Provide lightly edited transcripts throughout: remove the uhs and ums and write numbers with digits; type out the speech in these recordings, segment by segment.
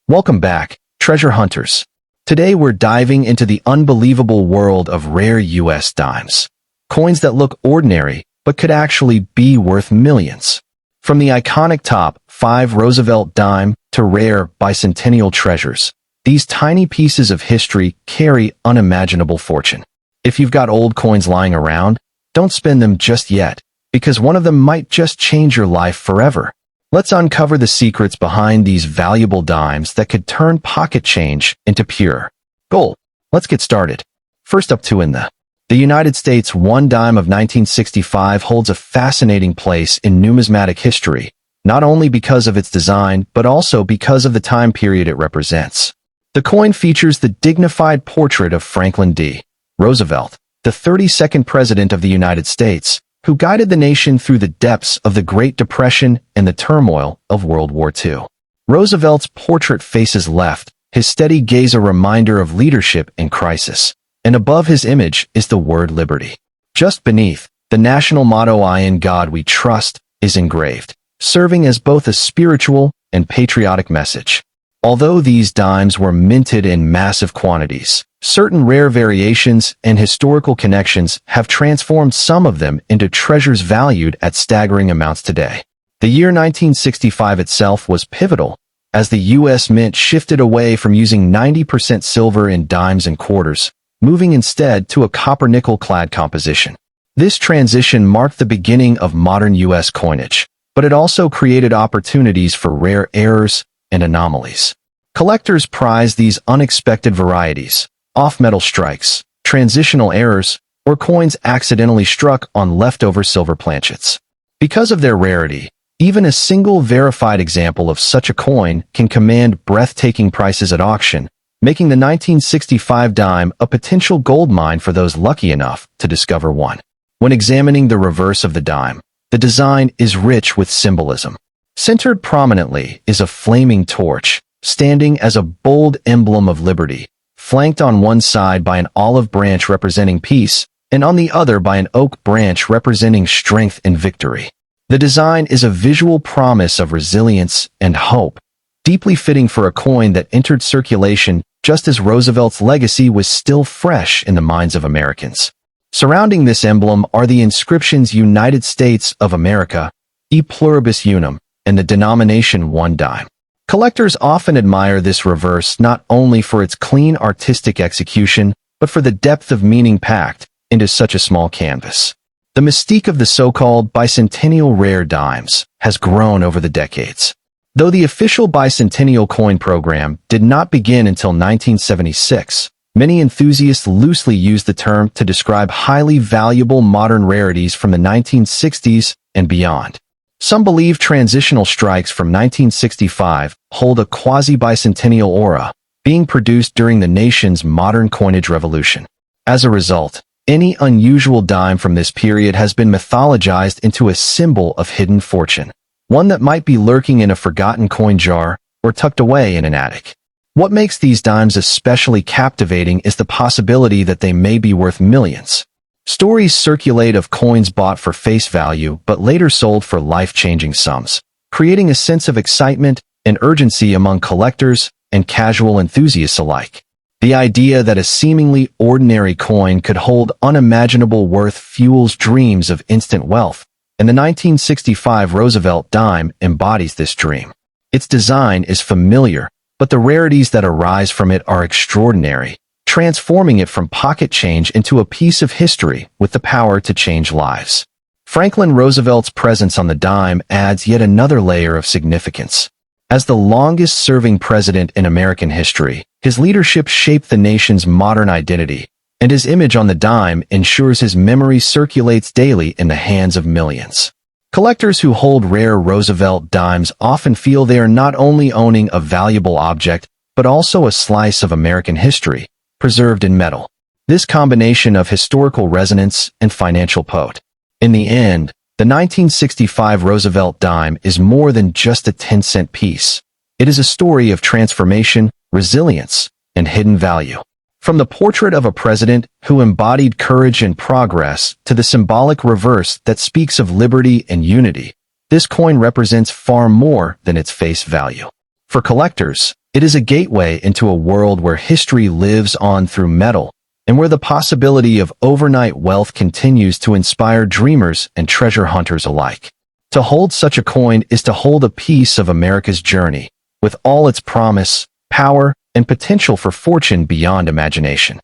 Welcome back, treasure hunters. Today we're diving into the unbelievable world of rare US dimes. Coins that look ordinary, but could actually be worth millions. From the iconic top 5 Roosevelt dime to rare bicentennial treasures, these tiny pieces of history carry unimaginable fortune. If you've got old coins lying around, don't spend them just yet, because one of them might just change your life forever. Let's uncover the secrets behind these valuable dimes that could turn pocket change into pure gold. Let's get started. First up in the United States, one dime of 1965 holds a fascinating place in numismatic history, not only because of its design, but also because of the time period it represents. The coin features the dignified portrait of Franklin D. Roosevelt, the 32nd President of the United States, who guided the nation through the depths of the Great Depression and the turmoil of World War II. Roosevelt's portrait faces left, his steady gaze a reminder of leadership in crisis, and above his image is the word liberty. Just beneath, the national motto "I in God we trust" is engraved, serving as both a spiritual and patriotic message. Although these dimes were minted in massive quantities, certain rare variations and historical connections have transformed some of them into treasures valued at staggering amounts today. The year 1965 itself was pivotal, as the U.S. Mint shifted away from using 90% silver in dimes and quarters, moving instead to a copper-nickel-clad composition. This transition marked the beginning of modern U.S. coinage, but it also created opportunities for rare errors and anomalies. Collectors prize these unexpected varieties, off-metal strikes, transitional errors, or coins accidentally struck on leftover silver planchets. Because of their rarity, even a single verified example of such a coin can command breathtaking prices at auction, making the 1965 dime a potential gold mine for those lucky enough to discover one. When examining the reverse of the dime, the design is rich with symbolism. Centered prominently is a flaming torch, standing as a bold emblem of liberty, flanked on one side by an olive branch representing peace, and on the other by an oak branch representing strength and victory. The design is a visual promise of resilience and hope, deeply fitting for a coin that entered circulation just as Roosevelt's legacy was still fresh in the minds of Americans. Surrounding this emblem are the inscriptions "United States of America," "E Pluribus Unum," and the denomination 1 dime. Collectors often admire this reverse not only for its clean artistic execution, but for the depth of meaning packed into such a small canvas. The mystique of the so-called bicentennial rare dimes has grown over the decades. Though the official bicentennial coin program did not begin until 1976, many enthusiasts loosely use the term to describe highly valuable modern rarities from the 1960s and beyond. Some believe transitional strikes from 1965 hold a quasi-bicentennial aura, being produced during the nation's modern coinage revolution. As a result, any unusual dime from this period has been mythologized into a symbol of hidden fortune, one that might be lurking in a forgotten coin jar or tucked away in an attic. What makes these dimes especially captivating is the possibility that they may be worth millions. Stories circulate of coins bought for face value but later sold for life-changing sums, creating a sense of excitement and urgency among collectors and casual enthusiasts alike. The idea that a seemingly ordinary coin could hold unimaginable worth fuels dreams of instant wealth, and the 1965 Roosevelt dime embodies this dream. Its design is familiar, but the rarities that arise from it are extraordinary, transforming it from pocket change into a piece of history with the power to change lives. Franklin Roosevelt's presence on the dime adds yet another layer of significance. As the longest-serving president in American history, his leadership shaped the nation's modern identity, and his image on the dime ensures his memory circulates daily in the hands of millions. Collectors who hold rare Roosevelt dimes often feel they are not only owning a valuable object, but also a slice of American history, preserved in metal. This combination of historical resonance and financial pote. In the end, the 1965 Roosevelt dime is more than just a 10-cent piece. It is a story of transformation, resilience, and hidden value. From the portrait of a president who embodied courage and progress to the symbolic reverse that speaks of liberty and unity, this coin represents far more than its face value. For collectors, It is a gateway into a world where history lives on through metal, and where the possibility of overnight wealth continues to inspire dreamers and treasure hunters alike. To hold such a coin is to hold a piece of America's journey, with all its promise, power, and potential for fortune beyond imagination.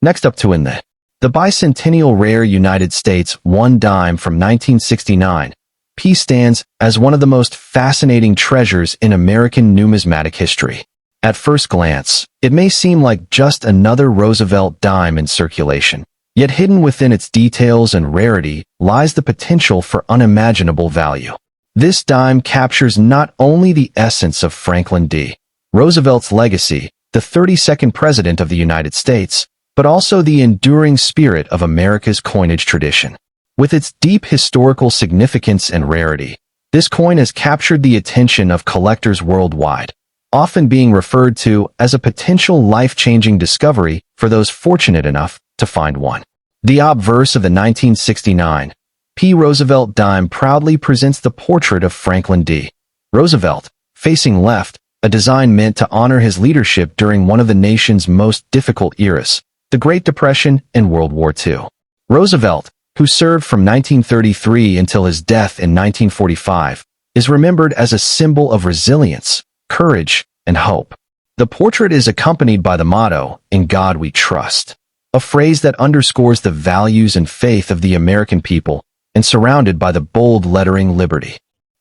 Next up in the bicentennial rare United States 1 dime from 1969, P stands as one of the most fascinating treasures in American numismatic history. At first glance, it may seem like just another Roosevelt dime in circulation, yet hidden within its details and rarity lies the potential for unimaginable value. This dime captures not only the essence of Franklin D. Roosevelt's legacy, the 32nd President of the United States, but also the enduring spirit of America's coinage tradition. With its deep historical significance and rarity, this coin has captured the attention of collectors worldwide, often being referred to as a potential life-changing discovery for those fortunate enough to find one. The obverse of the 1969 P. Roosevelt dime proudly presents the portrait of Franklin D. Roosevelt, facing left, a design meant to honor his leadership during one of the nation's most difficult eras, the Great Depression and World War II. Roosevelt, who served from 1933 until his death in 1945, is remembered as a symbol of resilience, courage, and hope. The portrait is accompanied by the motto, "In God We Trust," a phrase that underscores the values and faith of the American people, and surrounded by the bold lettering Liberty.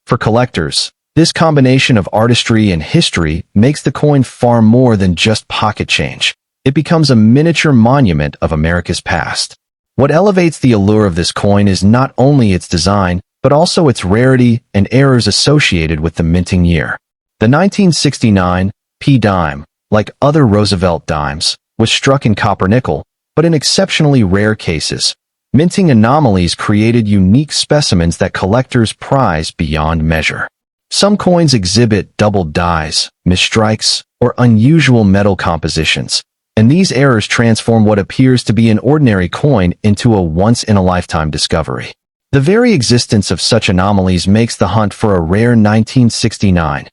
For collectors, this combination of artistry and history makes the coin far more than just pocket change. It becomes a miniature monument of America's past. What elevates the allure of this coin is not only its design, but also its rarity and errors associated with the minting year. The 1969 P dime, like other Roosevelt dimes, was struck in copper-nickel, but in exceptionally rare cases. Minting anomalies created unique specimens that collectors prize beyond measure. Some coins exhibit doubled dies, misstrikes, or unusual metal compositions, and these errors transform what appears to be an ordinary coin into a once-in-a-lifetime discovery. The very existence of such anomalies makes the hunt for a rare 1969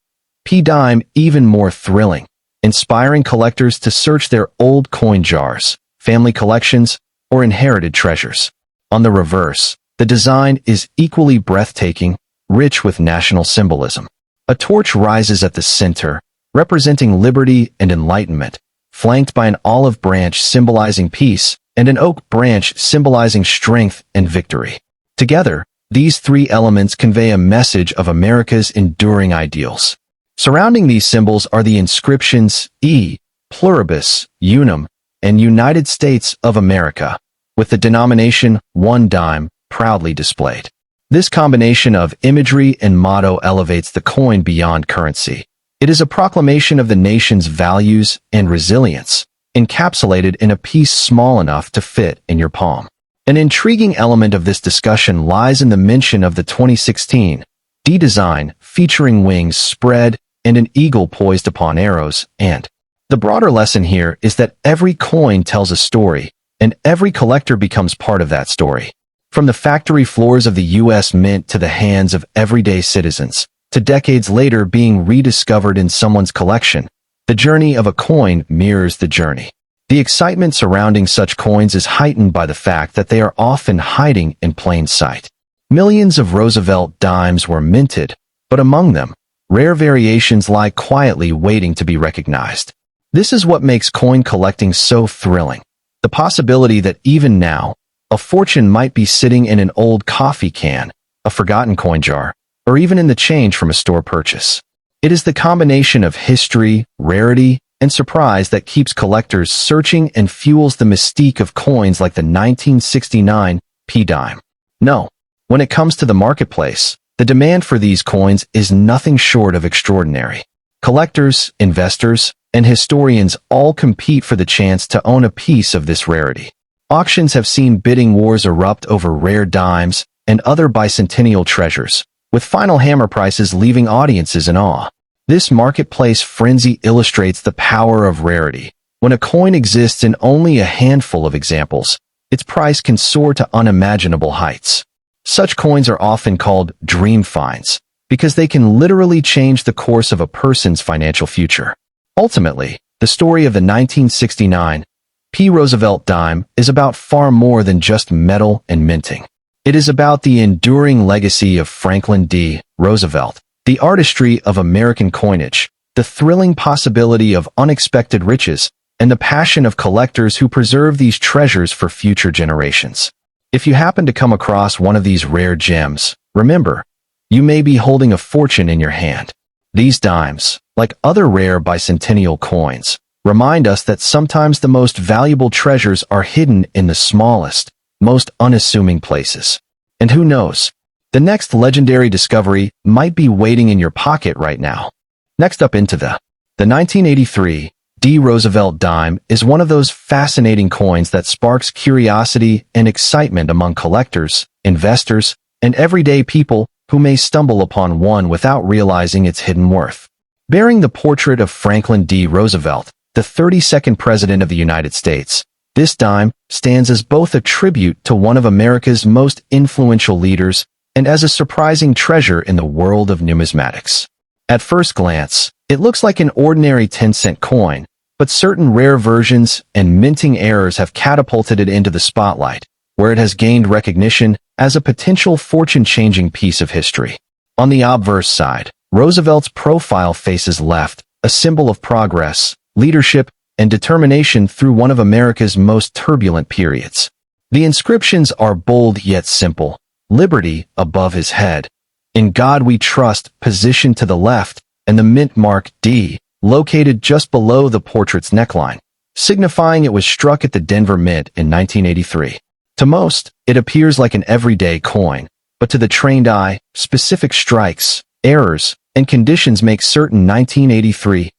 P dime even more thrilling, inspiring collectors to search their old coin jars, family collections, or inherited treasures. On the reverse, the design is equally breathtaking, rich with national symbolism. A torch rises at the center, representing liberty and enlightenment, flanked by an olive branch symbolizing peace and an oak branch symbolizing strength and victory. Together, these three elements convey a message of America's enduring ideals. Surrounding these symbols are the inscriptions E Pluribus Unum and United States of America, with the denomination 1 dime proudly displayed. This combination of imagery and motto elevates the coin beyond currency. It is a proclamation of the nation's values and resilience, encapsulated in a piece small enough to fit in your palm. An intriguing element of this discussion lies in the mention of the 2016 D design featuring wings spread and an eagle poised upon arrows, and the broader lesson here is that every coin tells a story, and every collector becomes part of that story. From the factory floors of the U.S. Mint to the hands of everyday citizens, to decades later being rediscovered in someone's collection, the journey of a coin mirrors the journey. The excitement surrounding such coins is heightened by the fact that they are often hiding in plain sight. Millions of Roosevelt dimes were minted, but among them, rare variations lie quietly waiting to be recognized. This is what makes coin collecting so thrilling. The possibility that even now, a fortune might be sitting in an old coffee can, a forgotten coin jar, or even in the change from a store purchase. It is the combination of history, rarity, and surprise that keeps collectors searching and fuels the mystique of coins like the 1969 P dime. No, when it comes to the marketplace, the demand for these coins is nothing short of extraordinary. Collectors, investors, and historians all compete for the chance to own a piece of this rarity. Auctions have seen bidding wars erupt over rare dimes and other bicentennial treasures, with final hammer prices leaving audiences in awe. This marketplace frenzy illustrates the power of rarity. When a coin exists in only a handful of examples, its price can soar to unimaginable heights. Such coins are often called dream finds, because they can literally change the course of a person's financial future. Ultimately, the story of the 1969 P. Roosevelt dime is about far more than just metal and minting. It is about the enduring legacy of Franklin D. Roosevelt, the artistry of American coinage, the thrilling possibility of unexpected riches, and the passion of collectors who preserve these treasures for future generations. If you happen to come across one of these rare gems, remember, you may be holding a fortune in your hand. These dimes, like other rare bicentennial coins, remind us that sometimes the most valuable treasures are hidden in the smallest, most unassuming places. And who knows, the next legendary discovery might be waiting in your pocket right now. Next up into the 1983 D. Roosevelt dime is one of those fascinating coins that sparks curiosity and excitement among collectors, investors, and everyday people who may stumble upon one without realizing its hidden worth. Bearing the portrait of Franklin D. Roosevelt, the 32nd President of the United States, this dime stands as both a tribute to one of America's most influential leaders and as a surprising treasure in the world of numismatics. At first glance, it looks like an ordinary 10-cent coin, but certain rare versions and minting errors have catapulted it into the spotlight, where it has gained recognition as a potential fortune-changing piece of history. On the obverse side, Roosevelt's profile faces left, a symbol of progress, leadership, and determination through one of America's most turbulent periods. The inscriptions are bold yet simple: Liberty above his head, In God We Trust positioned to the left, and the mint mark D located just below the portrait's neckline, signifying it was struck at the Denver Mint in 1983. To most, it appears like an everyday coin, but to the trained eye, specific strikes, errors, and conditions make certain 1983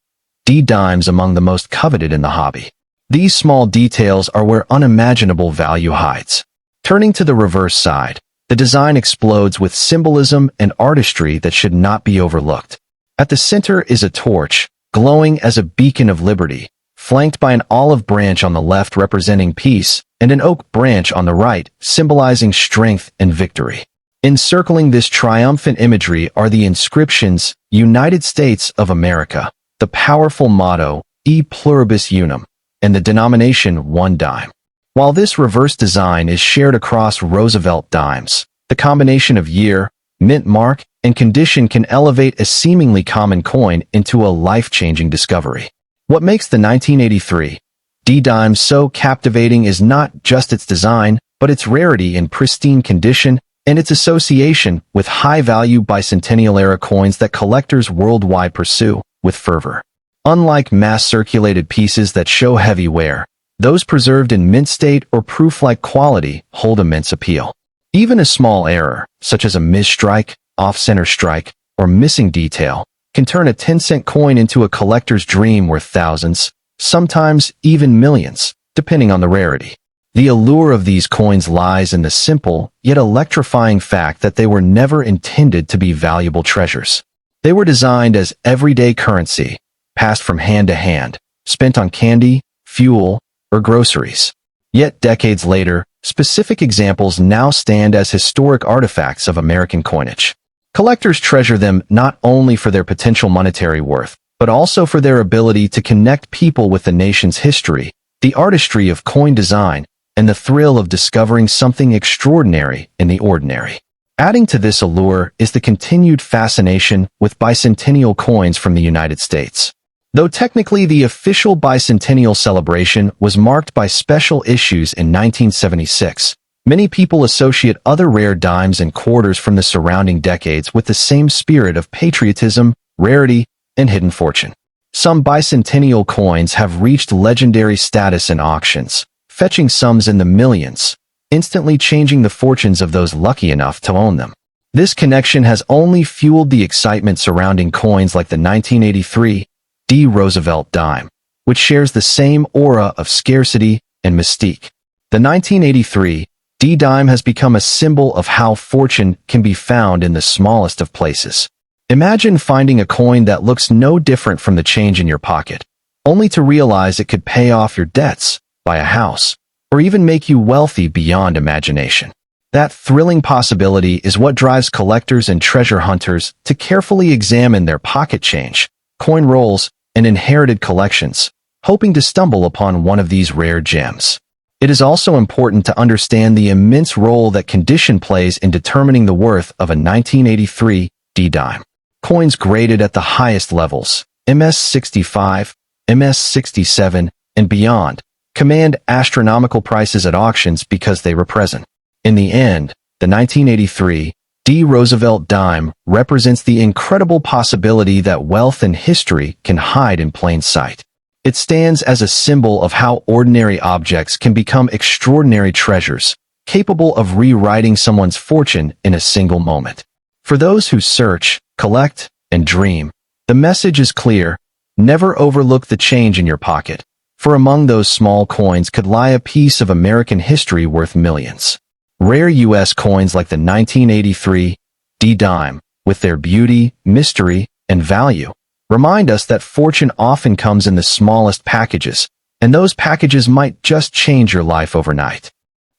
D dimes among the most coveted in the hobby. These small details are where unimaginable value hides. Turning to the reverse side, the design explodes with symbolism and artistry that should not be overlooked. At the center is a torch, glowing as a beacon of liberty, flanked by an olive branch on the left representing peace, and an oak branch on the right, symbolizing strength and victory. Encircling this triumphant imagery are the inscriptions, United States of America, the powerful motto, E Pluribus Unum, and the denomination 1 dime. While this reverse design is shared across Roosevelt dimes, the combination of year, mint mark, and condition can elevate a seemingly common coin into a life-changing discovery. What makes the 1983 D dime so captivating is not just its design, but its rarity in pristine condition and its association with high-value bicentennial-era coins that collectors worldwide pursue with fervor. Unlike mass-circulated pieces that show heavy wear, those preserved in mint state or proof-like quality hold immense appeal. Even a small error, such as a misstrike, off-center strike, or missing detail, can turn a 10-cent coin into a collector's dream worth thousands, sometimes even millions, depending on the rarity. The allure of these coins lies in the simple, yet electrifying fact that they were never intended to be valuable treasures. They were designed as everyday currency, passed from hand to hand, spent on candy, fuel, or groceries. Yet decades later, specific examples now stand as historic artifacts of American coinage. Collectors treasure them not only for their potential monetary worth, but also for their ability to connect people with the nation's history, the artistry of coin design, and the thrill of discovering something extraordinary in the ordinary. Adding to this allure is the continued fascination with bicentennial coins from the United States. Though technically the official bicentennial celebration was marked by special issues in 1976, many people associate other rare dimes and quarters from the surrounding decades with the same spirit of patriotism, rarity, and hidden fortune. Some bicentennial coins have reached legendary status in auctions, fetching sums in the millions, instantly changing the fortunes of those lucky enough to own them. This connection has only fueled the excitement surrounding coins like the 1983 D. Roosevelt dime, which shares the same aura of scarcity and mystique. The 1983 D dime has become a symbol of how fortune can be found in the smallest of places. Imagine finding a coin that looks no different from the change in your pocket, only to realize it could pay off your debts, buy a house, or even make you wealthy beyond imagination. That thrilling possibility is what drives collectors and treasure hunters to carefully examine their pocket change, coin rolls, and inherited collections, hoping to stumble upon one of these rare gems. It is also important to understand the immense role that condition plays in determining the worth of a 1983 D-dime. Coins graded at the highest levels, MS-65, MS-67, and beyond, command astronomical prices at auctions because they represent. In the end, the 1983 D. Roosevelt dime represents the incredible possibility that wealth and history can hide in plain sight. It stands as a symbol of how ordinary objects can become extraordinary treasures, capable of rewriting someone's fortune in a single moment. For those who search, collect, and dream, the message is clear: never overlook the change in your pocket, for among those small coins could lie a piece of American history worth millions. Rare U.S. coins like the 1983 D-dime, with their beauty, mystery, and value, remind us that fortune often comes in the smallest packages, and those packages might just change your life overnight.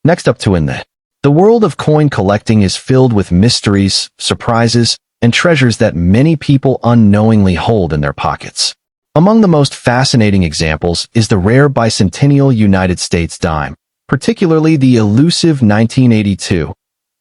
Next up to in the world of coin collecting is filled with mysteries, surprises, and treasures that many people unknowingly hold in their pockets. Among the most fascinating examples is the rare bicentennial United States dime, particularly the elusive 1982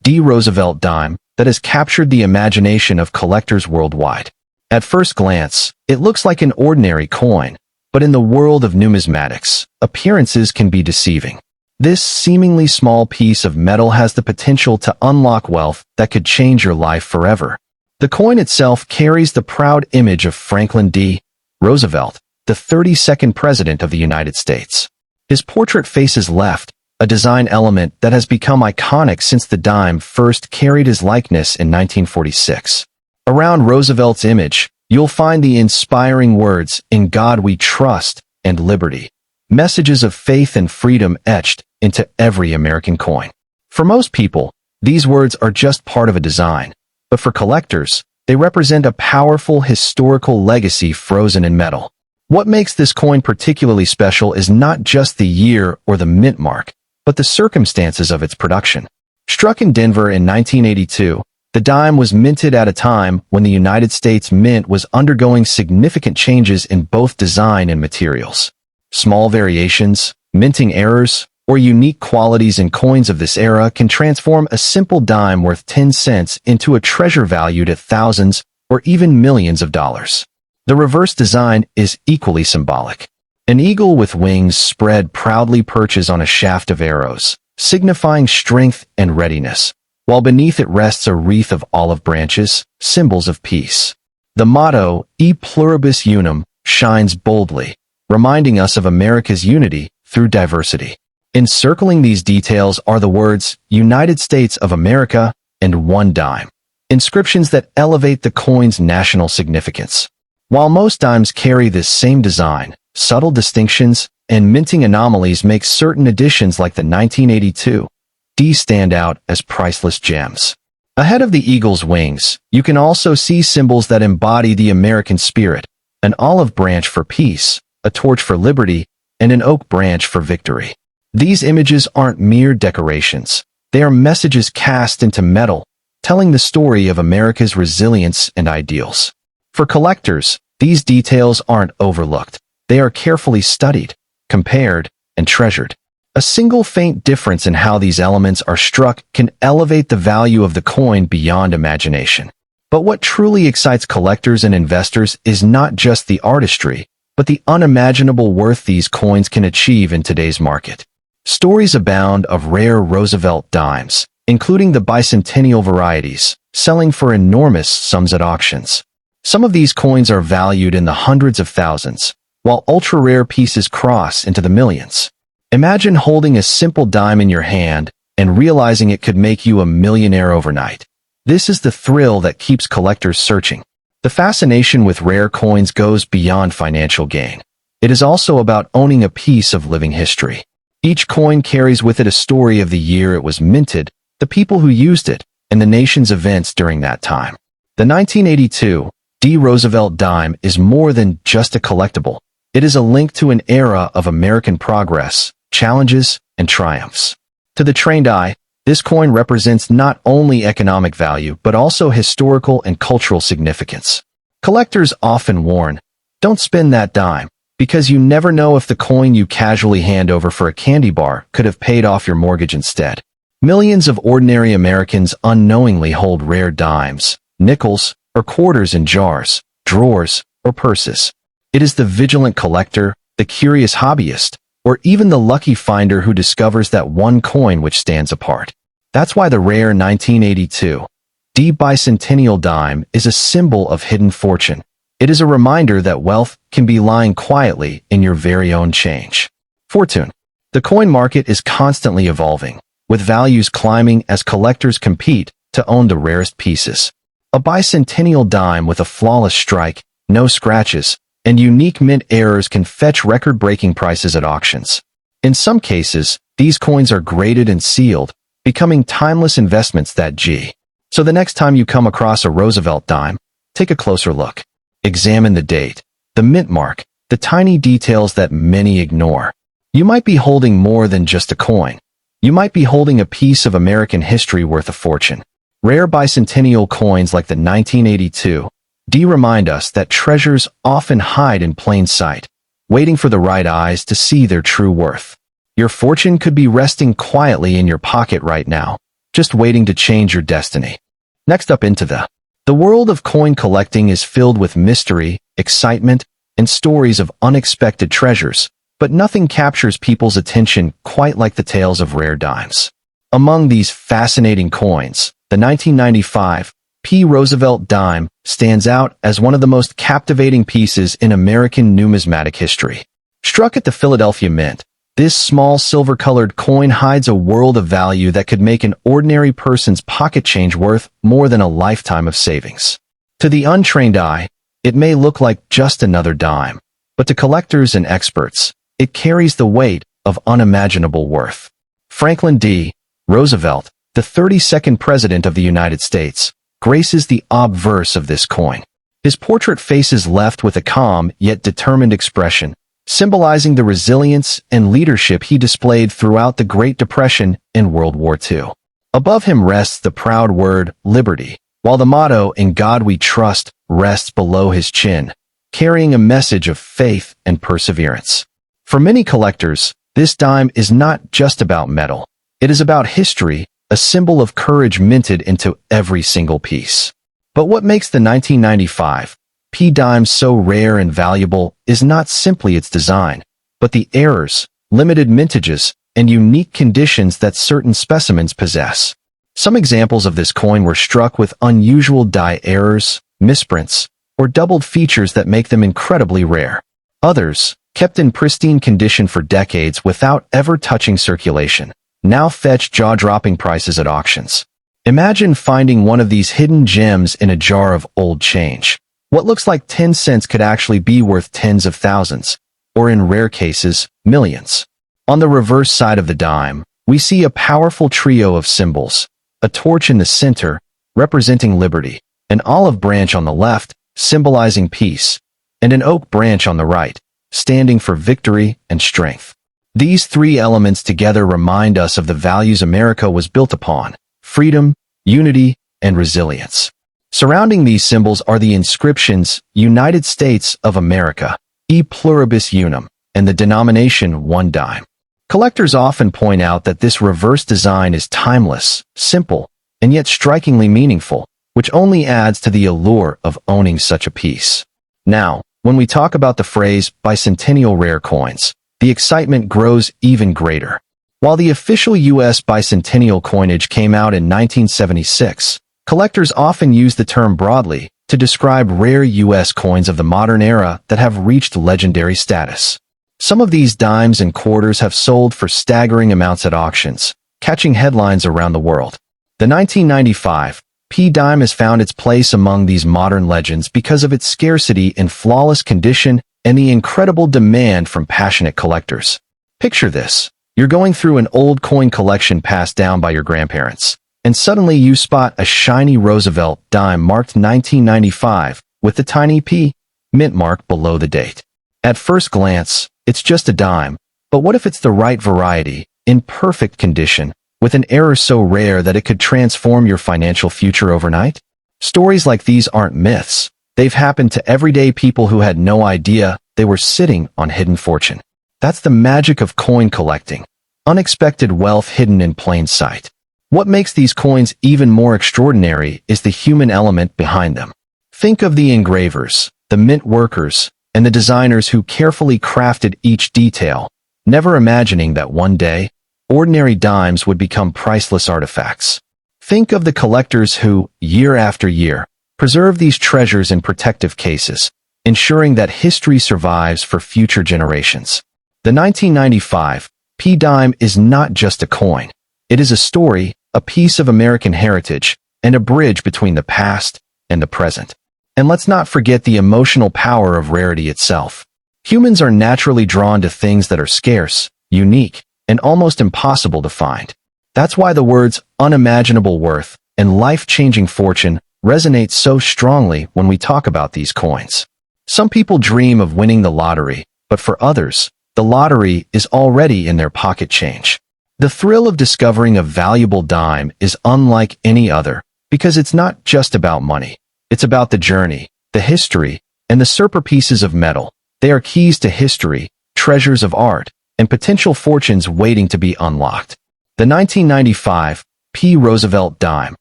D. Roosevelt dime that has captured the imagination of collectors worldwide. At first glance, it looks like an ordinary coin, but in the world of numismatics, appearances can be deceiving. This seemingly small piece of metal has the potential to unlock wealth that could change your life forever. The coin itself carries the proud image of Franklin D. Roosevelt, the 32nd President of the United States. His portrait faces left, a design element that has become iconic since the dime first carried his likeness in 1946. Around Roosevelt's image, you'll find the inspiring words, "In God We Trust," and "Liberty," messages of faith and freedom etched into every American coin. For most people, these words are just part of a design, but for collectors, they represent a powerful historical legacy frozen in metal. What makes this coin particularly special is not just the year or the mint mark, but the circumstances of its production. Struck in Denver in 1982, the dime was minted at a time when the United States Mint was undergoing significant changes in both design and materials. Small variations, minting errors, or unique qualities in coins of this era can transform a simple dime worth 10 cents into a treasure valued at thousands or even millions of dollars. The reverse design is equally symbolic. An eagle with wings spread proudly perches on a shaft of arrows, signifying strength and readiness, while beneath it rests a wreath of olive branches, symbols of peace. The motto, E Pluribus Unum, shines boldly, reminding us of America's unity through diversity. Encircling these details are the words, United States of America and one dime, inscriptions that elevate the coin's national significance. While most dimes carry this same design, subtle distinctions and minting anomalies make certain editions like the 1982 D stand out as priceless gems. Ahead of the eagle's wings, you can also see symbols that embody the American spirit: an olive branch for peace, a torch for liberty, and an oak branch for victory. These images aren't mere decorations. They are messages cast into metal, telling the story of America's resilience and ideals. For collectors, these details aren't overlooked. They are carefully studied, compared, and treasured. A single faint difference in how these elements are struck can elevate the value of the coin beyond imagination. But what truly excites collectors and investors is not just the artistry, but the unimaginable worth these coins can achieve in today's market. Stories abound of rare Roosevelt dimes, including the bicentennial varieties, selling for enormous sums at auctions. Some of these coins are valued in the hundreds of thousands, while ultra-rare pieces cross into the millions. Imagine holding a simple dime in your hand and realizing it could make you a millionaire overnight. This is the thrill that keeps collectors searching. The fascination with rare coins goes beyond financial gain. It is also about owning a piece of living history. Each coin carries with it a story of the year it was minted, the people who used it, and the nation's events during that time. The 1982 D. Roosevelt dime is more than just a collectible. It is a link to an era of American progress, challenges, and triumphs. To the trained eye, this coin represents not only economic value but also historical and cultural significance. Collectors often warn, Don't spend that dime, because you never know if the coin you casually hand over for a candy bar could have paid off your mortgage instead. Millions of ordinary Americans unknowingly hold rare dimes, nickels, or quarters in jars, drawers, or purses. It is the vigilant collector, the curious hobbyist, or even the lucky finder who discovers that one coin which stands apart. That's why the rare 1982 D bicentennial dime is a symbol of hidden fortune. It is a reminder that wealth can be lying quietly in your very own change. Fortune. The coin market is constantly evolving, with values climbing as collectors compete to own the rarest pieces. A bicentennial dime with a flawless strike, no scratches, and unique mint errors can fetch record-breaking prices at auctions. In some cases, these coins are graded and sealed, becoming timeless investments that G. So the next time you come across a Roosevelt dime, take a closer look. Examine the date, the mint mark, the tiny details that many ignore. You might be holding more than just a coin. You might be holding a piece of American history worth a fortune. Rare bicentennial coins like the 1982 D remind us that treasures often hide in plain sight, waiting for the right eyes to see their true worth. Your fortune could be resting quietly in your pocket right now, just waiting to change your destiny. Next up into the world of coin collecting is filled with mystery, excitement, and stories of unexpected treasures, but nothing captures people's attention quite like the tales of rare dimes. Among these fascinating coins, the 1995 P. Roosevelt dime stands out as one of the most captivating pieces in American numismatic history. Struck at the Philadelphia Mint, this small silver-colored coin hides a world of value that could make an ordinary person's pocket change worth more than a lifetime of savings. To the untrained eye, it may look like just another dime, but to collectors and experts, it carries the weight of unimaginable worth. Franklin D. Roosevelt, the 32nd President of the United States, graces the obverse of this coin. His portrait faces left with a calm yet determined expression, symbolizing the resilience and leadership he displayed throughout the Great Depression and World War II. Above him rests the proud word, liberty, while the motto, "In God We Trust," rests below his chin, carrying a message of faith and perseverance. For many collectors, this dime is not just about metal. It is about history, a symbol of courage minted into every single piece. But what makes the 1995 P dime so rare and valuable is not simply its design, but the errors, limited mintages, and unique conditions that certain specimens possess. Some examples of this coin were struck with unusual die errors, misprints, or doubled features that make them incredibly rare. Others, kept in pristine condition for decades without ever touching circulation, now fetch jaw-dropping prices at auctions. Imagine finding one of these hidden gems in a jar of old change. What looks like 10 cents could actually be worth tens of thousands, or in rare cases, millions. On the reverse side of the dime, we see a powerful trio of symbols: a torch in the center, representing liberty, an olive branch on the left, symbolizing peace, and an oak branch on the right, standing for victory and strength. These three elements together remind us of the values America was built upon: freedom, unity, and resilience. Surrounding these symbols are the inscriptions United States of America, E pluribus unum, and the denomination 1 dime. Collectors often point out that this reverse design is timeless, simple, and yet strikingly meaningful, which only adds to the allure of owning such a piece. Now, when we talk about the phrase bicentennial rare coins, the excitement grows even greater. While the official U.S. bicentennial coinage came out in 1976, collectors often use the term broadly to describe rare U.S. coins of the modern era that have reached legendary status. Some of these dimes and quarters have sold for staggering amounts at auctions, catching headlines around the world. The 1995 P dime has found its place among these modern legends because of its scarcity in flawless condition and the incredible demand from passionate collectors. Picture this. You're going through an old coin collection passed down by your grandparents, and suddenly you spot a shiny Roosevelt dime marked 1995 with the tiny P mint mark below the date. At first glance, it's just a dime, but what if it's the right variety, in perfect condition, with an error so rare that it could transform your financial future overnight? Stories like these aren't myths. They've happened to everyday people who had no idea they were sitting on hidden fortune. That's the magic of coin collecting. Unexpected wealth hidden in plain sight. What makes these coins even more extraordinary is the human element behind them. Think of the engravers, the mint workers, and the designers who carefully crafted each detail, never imagining that one day, ordinary dimes would become priceless artifacts. Think of the collectors who, year after year, preserve these treasures in protective cases, ensuring that history survives for future generations. The 1995 P dime is not just a coin. It is a story, a piece of American heritage, and a bridge between the past and the present. And let's not forget the emotional power of rarity itself. Humans are naturally drawn to things that are scarce, unique, and almost impossible to find. That's why the words unimaginable worth and life-changing fortune resonate so strongly when we talk about these coins. Some people dream of winning the lottery, but for others, the lottery is already in their pocket change. The thrill of discovering a valuable dime is unlike any other because it's not just about money. It's about the journey, the history, and the surplus pieces of metal. They are keys to history, treasures of art, and potential fortunes waiting to be unlocked. The 1995 P. Roosevelt dime,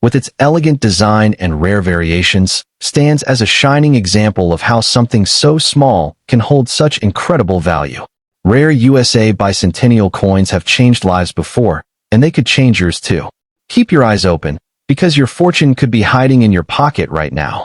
with its elegant design and rare variations, stands as a shining example of how something so small can hold such incredible value. Rare USA bicentennial coins have changed lives before, and they could change yours too. Keep your eyes open, because your fortune could be hiding in your pocket right now.